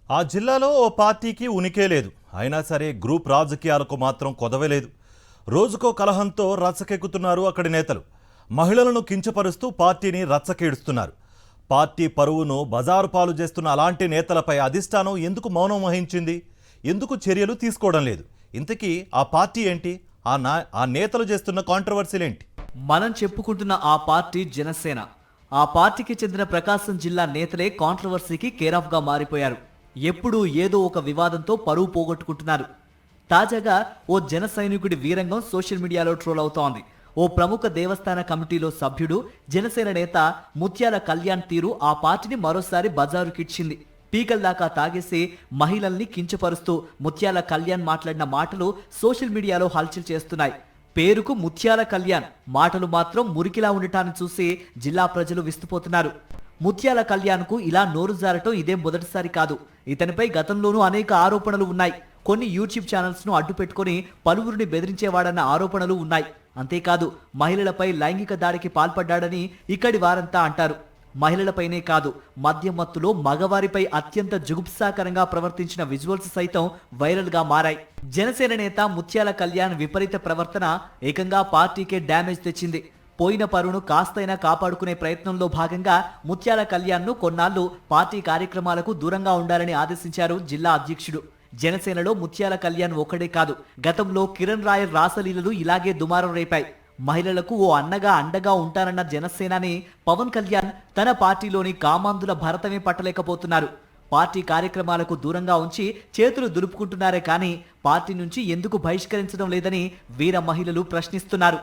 ఆ జిల్లాలో ఓ పార్టీకి ఉనికే లేదు. అయినా సరే గ్రూప్ రాజకీయాలకు మాత్రం కొదవలేదు. రోజుకో కలహంతో రచ్చకెక్కుతున్నారు అక్కడి నేతలు. మహిళలను కించపరుస్తూ పార్టీని రచ్చకేడుస్తున్నారు. పార్టీ పరువును బజారు పాలు చేస్తున్న అలాంటి నేతలపై అధిష్టానం ఎందుకు మౌనం వహించింది? ఎందుకు చర్యలు తీసుకోవడం లేదు? ఇంతకీ ఆ పార్టీ ఏంటి? ఆ నేతలు చేస్తున్న కాంట్రవర్సీలేంటి? మనం చెప్పుకుంటున్న ఆ పార్టీ జనసేన. ఆ పార్టీకి చెందిన ప్రకాశం జిల్లా నేతలే కాంట్రవర్సీకి కేరాఫ్ గా మారిపోయారు. ఎప్పుడూ ఏదో ఒక వివాదంతో పరువు పోగొట్టుకుంటున్నారు. తాజాగా ఓ జన సైనికుడి వీరంగం సోషల్ మీడియాలో ట్రోల్ అవుతోంది. ఓ ప్రముఖ దేవస్థాన కమిటీలో సభ్యుడు, జనసేన నేత ముత్యాల కళ్యాణ్ తీరు ఆ పార్టీని మరోసారి బజారుకిచ్చింది. పీకల దాకా తాగేసి మహిళల్ని కించపరుస్తూ ముత్యాల కళ్యాణ్ మాట్లాడిన మాటలు సోషల్ మీడియాలో హల్చల్ చేస్తున్నాయి. పేరుకు ముత్యాల కళ్యాణ్, మాటలు మాత్రం మురికిలా ఉండటాన్ని చూసి జిల్లా ప్రజలు విస్తుపోతున్నారు. ముత్యాల కళ్యాణ్కు ఇలా నోరు జారటం ఇదేం మొదటిసారి కాదు. ఇతనిపై గతంలోనూ అనేక ఆరోపణలు ఉన్నాయి. కొన్ని యూట్యూబ్ ఛానల్స్ ను అడ్డు పెట్టుకుని పలువురిని బెదిరించేవాడన్న ఆరోపణలు ఉన్నాయి. అంతేకాదు, మహిళలపై లైంగిక దాడికి పాల్పడ్డాడని ఇక్కడి వారంతా అంటారు. మహిళలపైనే కాదు, మద్యం మత్తులో మగవారిపై అత్యంత జుగుప్సాకరంగా ప్రవర్తించిన విజువల్స్ సైతం వైరల్ గా మారాయి. జనసేన నేత ముత్యాల కళ్యాణ్ విపరీత ప్రవర్తన ఏకంగా పార్టీకే డ్యామేజ్ తెచ్చింది. పోయిన పరువును కాస్తైనా కాపాడుకునే ప్రయత్నంలో భాగంగా ముత్యాల కళ్యాణ్ ను కొన్నాళ్లు పార్టీ కార్యక్రమాలకు దూరంగా ఉండాలని ఆదేశించారు జిల్లా అధ్యక్షుడు. జనసేనలో ముత్యాల కళ్యాణ్ ఒక్కడే కాదు, గతంలో కిరణ్ రాయల్ రాసలీలలు ఇలాగే దుమారం రేపాయి. మహిళలకు ఓ అన్నగా అండగా ఉంటారన్న జనసేనాని పవన్ కళ్యాణ్ తన పార్టీలోని కామాంధుల భరతమే పట్టలేకపోతున్నారు. పార్టీ కార్యక్రమాలకు దూరంగా ఉంచి చేతులు దులుపుకుంటున్నారే కానీ పార్టీ నుంచి ఎందుకు బహిష్కరించడం లేదని వీర మహిళలు ప్రశ్నిస్తున్నారు.